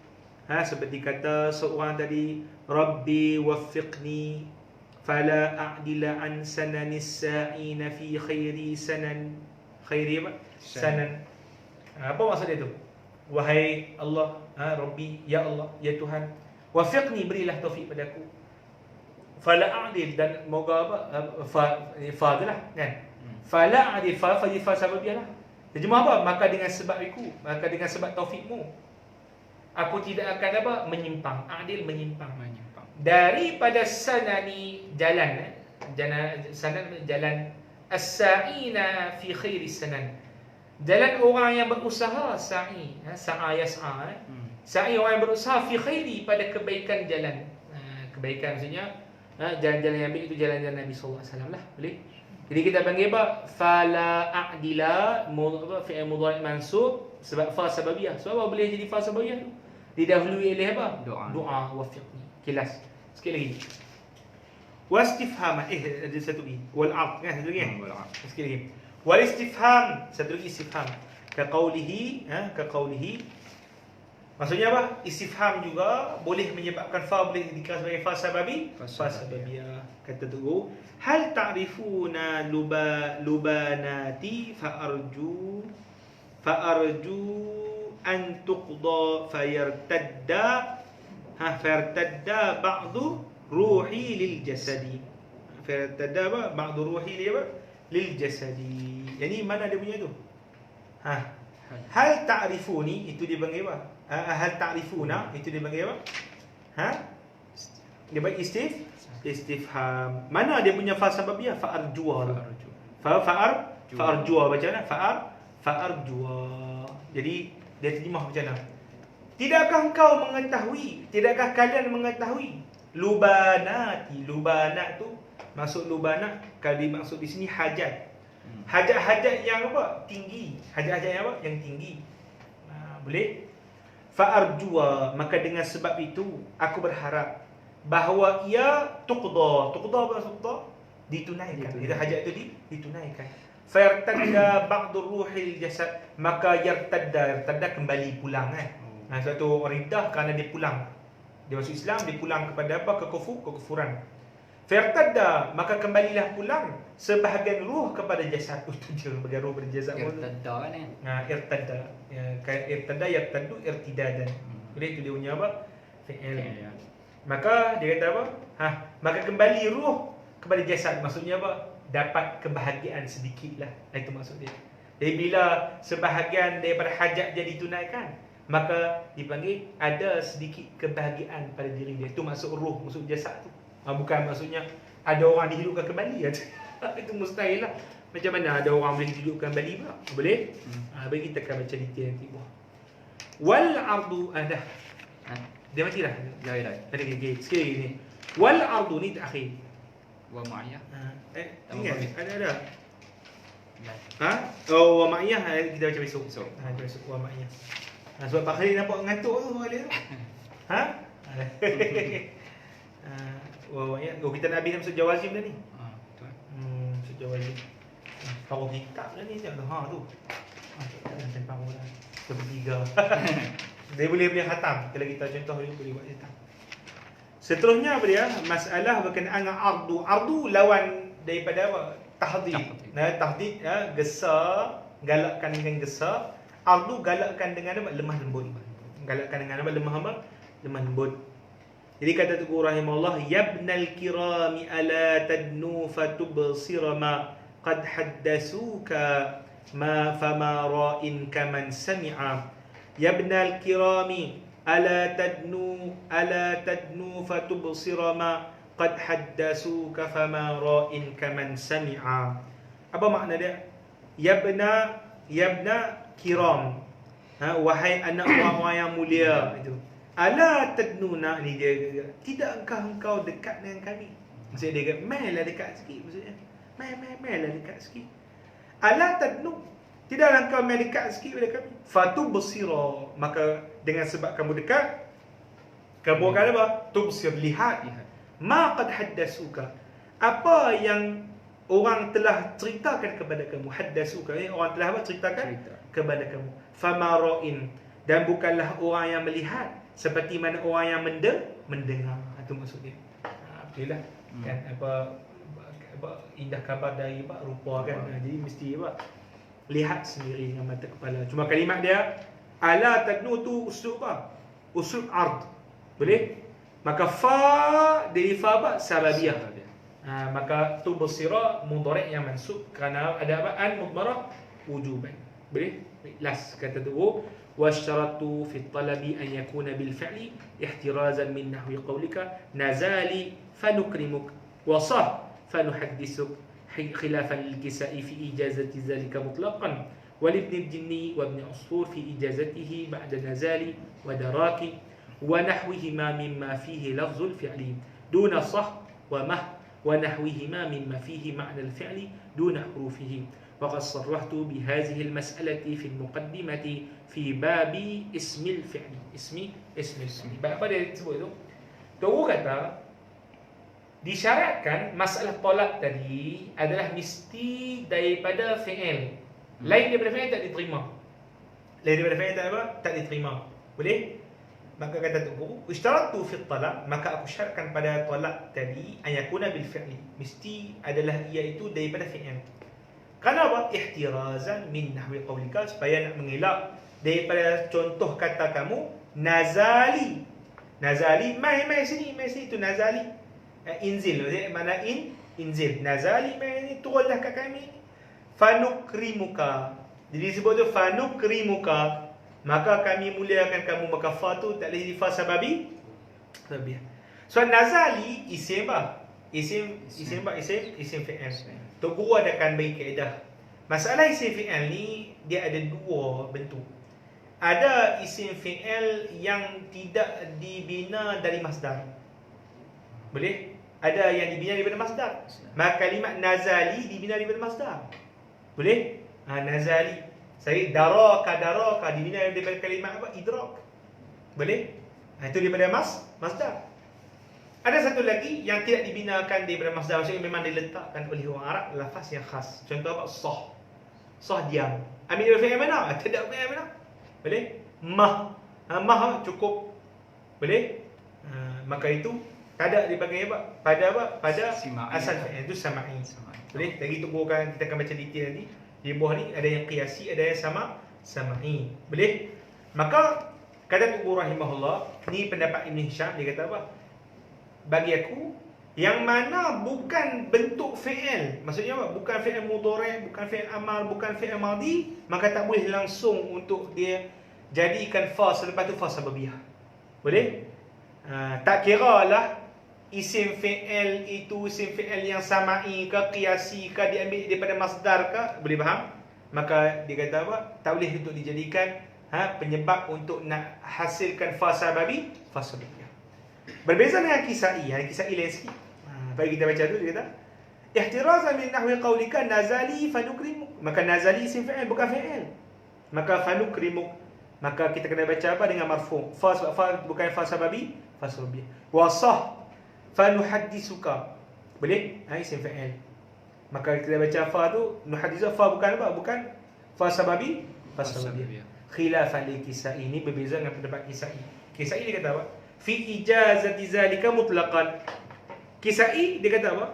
seperti kata seorang tadi, Rabbi waffiqni fala a'dila an sananis sa'ina fi khairi sanan. Khairi apa? Sanan. Apa maksud dia tu? Wahai Allah, Rabbi, ya Allah, ya Tuhan, waffiqni, berilah taufik padaku. Fala a'dil, dan moga apa? Fadlah kan? Fala adil fa sababiyah lah. Terjemah apa? Maka dengan sebabku, maka dengan sebab taufikmu, aku tidak akan apa? Menyimpang. Adil menyimpang. Daripada sanani jalan. Jalan as-sa'ina fi khairi sanan. Jalan orang yang berusaha, sa'i. Sa'a yas'a. Sa'i orang yang berusaha fi khairi, pada kebaikan jalan. Kebaikan maksudnya jalan-jalan yang baik itu jalan-jalan Nabi SAW lah. Boleh? Jadi kita panggil apa? Fala a'dila, fi'il mudhari' mansub, sebab fa sababiyah. Sebab apa boleh jadi fa sababiyah tu? Didahului oleh apa? Doa. Wafiqni. Kilas. Sikit lagi. Wastifham. Ada satu lagi. Wal 'ard kan? Satu lagi kan? Sikit lagi. Wal istifham, satu lagi istifham. Kaqaulihi, kaqaulihi. Maksudnya apa? Istifham juga boleh menyebabkan fa, boleh dikira sebagai fa sababi, fa sababiyah. Kata tu, hal ta'rifuna lubanati fa arju an tuqda fayartadda ba'du ruhi lil jasadi. Fayartadda ba'du ruhi lil jasadi. Jadi mana dia punya tu? Hal ta'rifuni itu dia panggil apa? Hal ta'rifuna itu dia panggil apa? Dia panggil istifham. Mana dia punya fa sababiyah? Fa'arjua. Fa'arjua baca mana? Fa'arjua. Jadi dia terjemah macam mana? Tidakkah engkau mengetahui? Tidakkah kalian mengetahui? Lubanati. Lubanat tu maksud lubanat kalau dimaksud di sini hajat. Hajat-hajat yang apa? Tinggi. Hajat-hajat yang apa? Yang tinggi. Boleh? Fa'arjua, maka dengan sebab itu aku berharap bahawa ia tuqda. Tuqda apa maksud tuqda? Ditunaikan. Itu hajat itu ditunaikan. Fayartadda ba'du ruhil jasad, maka yartadda kembali pulang sebab tu riddah kerana dia pulang. Dia masuk Islam, dia pulang kepada apa? Kekufuran. Fayartadda, maka kembalilah pulang sebahagian ruh kepada jasad. Itu dia sebagai ruh pada jasad. Irtadda ni. Irtadda. Irtadda yartaddu irtidadan. Jadi itu dia punya apa? Fi'il. Maka dia kata apa? Maka kembali ruh kepada jasad. Maksudnya apa? Dapat kebahagiaan sedikit lah. Itu maksud dia. Jadi bila sebahagian daripada hajat dia ditunaikan, maka dipanggil ada sedikit kebahagiaan pada diri dia. Itu maksud ruh, maksud jasad tu. Bukan maksudnya ada orang dihidupkan kembali. Itu mustahil lah. Macam mana ada orang boleh dihidupkan kembali pula? Boleh? Bagi kita akan baca detail nanti. Wal ardu dah. Dia mati dah. Dah. Tadi gigit sekali lagi ni. Wal ardu ni terakhir. Wa ma'iyah. Ingat ada. Wa ma'iyah kita baca besok. Besok wa ma'iyah. Sebab Pak Khalid nampak ngantuk tu Khalid tu. Wa ma'iyah. Kita nak habis masuk Jawazim dah ni. Betul. Masuk Jawazim. Paruh kitab dah ni tu. Dan paruh dah. Sepertiga. Dia boleh khatam. Kalau kita contoh dia boleh buat khatam. Seterusnya apa dia? Masalah berkenaan dengan ardu. Ardu lawan daripada apa? Tahdid. Tahdid gesar, galakkan dengan gesar. Ardu galakkan dengan apa? Lemah lembut. Galakkan dengan apa? Lemah lembut. Jadi kata Tuku rahimahullah, yabnal kirami ala tadnu fatubsira ma qad haddasuka ma fama ra'in kaman sami'a. Yabnal kirami ala tadnu fatubsira ma qad haddasuka fama ra'in kaman sami'a. Apa makna dia? Yabna kiram. Wahai anak orang-orang yang mulia itu. Ala tadnuna ni dia. Tidak engkau dekat dengan kami. Maksudnya dia kata, mainlah dekat sikit maksudnya. Mainlah dekat sikit. Ala tadnu. Tidaklah engkau main dekat sikit pada kami. Fatubsira, maka dengan sebab kamu dekat, kamu akan apa? Tubsir, lihat. Ma qad haddasuka. Apa yang orang telah ceritakan kepada kamu. Haddasuka, orang telah apa? Ceritakan kepada kamu. Fama ra'in, dan bukanlah orang yang melihat seperti mana orang yang mendengar. Itu maksudnya. Betul lah. Kan apa indah kabar dari rupa kan. Jadi mesti apa? Lihat sendiri dengan mata kepala. Cuma kalimat dia ala tadnu tu uslub apa? Uslub ard. Boleh? Maka fa dari fa apa? Sababiyah. Maka tu basira mudhari' yang mansub kerana ada apa? An mudmarah wujuban. Boleh? Last kata tu washaratu fi talabi an yakuna bil fi'li ihtirazan min nahwi qawlika nazali fanukrimuk wasah fanuhaddisuk خلافا للكسائي في إجازة ذلك مطلقا ولابن الجني وابن عصفور في إجازته بعد نزال ودراك ونحوهما مما فيه لفظ الفعل دون صح ومه ونحوهما مما فيه معنى الفعل دون حروفه وقد صرحت بهذه المسألة في المقدمة في باب اسم الفعل اسم الفعل. Apa dia sebut tu? Tahu kata disyaratkan masalah tolak tadi adalah mesti daripada fi'il. Lain daripada fi'il tak diterima. Lain daripada fi'il tak apa? Tak diterima. Boleh? Maka kata Tok Guru, ishtaratu fi talaq, maka aku syaratkan pada tolak tadi ayakuna bil fi'li, mesti adalah iaitu daripada fi'il. Kenapa? Ihtirazan min nahwi qawlika, supaya nak mengelak daripada contoh kata kamu nazali. Nazali, mai sini tu nazali. Inzil, mana inzil. Nazali mai ni turunlah kat kami. Fanukrimuka. Jadi sebut tu fanukrimuka, maka kami muliakan kamu. Maka fa tu tak boleh jadi fa sababi. So nazali isim bah. Isim fi'il. Tok Guru adakan bagi kaedah. Masalah isim fi'il ni dia ada dua bentuk. Ada isim fi'il yang tidak dibina dari masdar. Boleh? Ada yang dibina daripada masdar. Maka kalimat nazali dibina daripada masdar. Boleh? Nazali. Saya daraka dibina daripada kalimat apa? Idrak. Boleh? Itu daripada masdar. Ada satu lagi yang tidak dibinakan daripada masdar, maksudnya memang diletakkan oleh orang Arab lafaz yang khas. Contoh apa? Sah diam. Ambil daripada fi'il mana? Tidak fi'il mana? Boleh? Mah cukup. Boleh? Maka itu tak ada dipanggil apa? Pada asal fi'il itu sama'i. Boleh? Lagi tunggu kita akan baca detail nanti. Di bawah ni ada yang qiyasi, ada yang sama'i. Boleh? Maka kata Tok Guru rahimahullah, ni pendapat Ibn Hisham, dia kata apa? Bagi aku, yang mana bukan bentuk fi'il, maksudnya apa? Bukan fi'il mudhari', bukan fi'il amar, bukan fi'il madhi, maka tak boleh langsung untuk dia jadikan fa selepas tu fa sababiyah. Boleh? Tak kira lah isim fi'il itu isim fi'il yang sama'i ke qiyasi ke, diambil daripada masdar ke, boleh faham? Maka dia kata apa? Tak boleh untuk dijadikan penyebab untuk nak hasilkan fa sababiyah. Berbeza dengan Kisai. Kisai lain sikit. Bagi kita baca tu, dia kata ihtirazan min nahwi qawlika nazali fanukrimuk. Maka nazali isim fi'il bukan fi'il. Maka fanukrimuk, maka kita kena baca apa? Dengan marfu'. Fa bukan fa sababi, fa sababiyah. Wa sah fanuhaddisuka. Boleh? Isim fi'il. Maka kita baca fa tu nuhaddisuka, fa bukan apa? Bukan fa sababi, fa sababiyah. Khilafan li Kisai, ini berbeza dengan pendapat Kisai. Kisai dia kata apa? Fi ijazati zalika mutlaqan. Kisai dia kata apa?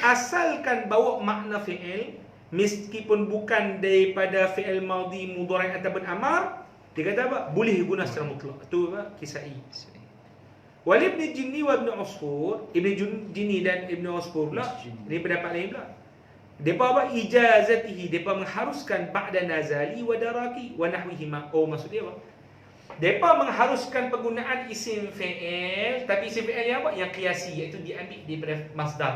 Asalkan bawa makna fi'il, meskipun bukan daripada fi'il madhi, mudhari' ataupun amar, dia kata apa? Boleh guna secara mutlak. Itu apa? Kisai. Wal Ibn Jinni wa Ibn Usfur, Ibn Jinni dan Ibn Usfur pula, ini pendapat lain pula. Depa apa? Ijazatihi, depa mengharuskan ba'da nazali wa daraki wa nahwihima. Oh, maksud dia apa? Depa mengharuskan penggunaan isim fi'il, tapi isim fi'il yang apa? Yang qiyasi, iaitu diambil daripada masdar.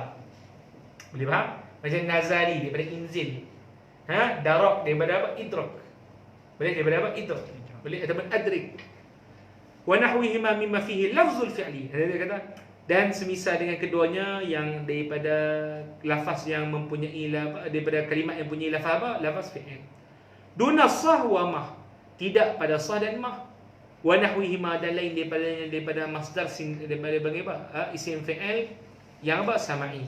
Boleh faham? Macam nazali daripada inzil. Darak daripada apa? Idrak. Boleh daripada apa? Idrak. Boleh ataupun adrik. Wa nahwihima mimma fihi lafzul fi'li. Dia kata, dan semisal dengan keduanya yang daripada lafaz yang mempunyai daripada kalimat yang mempunyai lafaz apa? Lafaz fi'il. Duna sah wa mah. Tidak pada sah dan mah. Wa nahwihima, dan lain daripada masdar daripada bagi apa? Isim fi'il yang apa? Sama'i.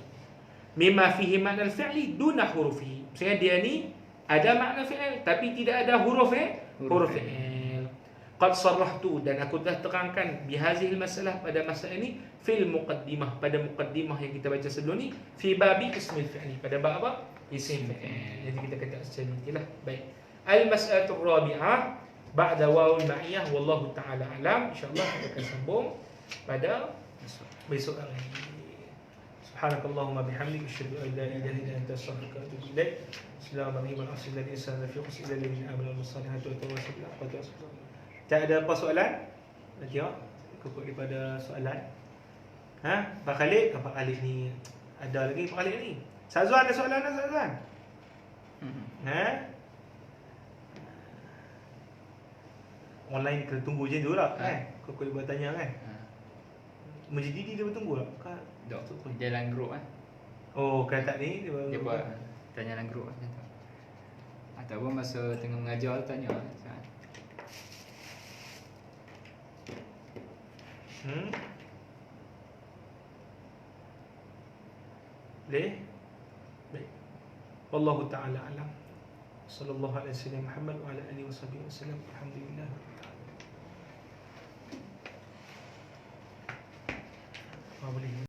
Mimma fihi makna al-fi'li duna hurufi. Maksudnya dia ni ada makna fi'il tapi tidak ada huruf fi'il. Qad sarrahtu, dan aku telah terangkan bihazihil masalah, pada masalah ini fil muqaddimah, pada muqaddimah yang kita baca sebelum ni, fi babi ismil fi'li, pada bab apa? Isim fi'il. Jadi kita kata secara inilah. Baik. Al-mas'alatul rabi'ah ba'da wawul ma'iyah, wallahu ta'ala alam. InsyaAllah kita akan sambung pada besok hari. Subhanakallahumma bihamdika asyhadu an la ilaha illa anta astaghfiruka wa atubu ilaik. Bismillahirrahmanirrahim. Alhamdulillah insana fi khusr illa alladhina amanu wa salihatu wa tawassaw bil haqqi wa tawassaw. Tak ada apa soalan? Nanti ikut daripada soalan. Pak Khalid, Pak Khalid ni ada lagi Pak Khalid ni. Sazwan ada soalan tak Sazwan? Online kena tunggu je dulu lah kan. Kau boleh buat tanya kan. Majididi dia bertunggu lah kan. Dia dalam grup kan. Oh, kan tak ni dia buat tanya dalam grup macam tu. Ataupun masa tengah mengajar tanya. Boleh? Baik. Wallahu ta'ala alam. Sallallahu alaihi wasallam Muhammad wa ala alihi wasallam. Alhamdulillah. Boleh.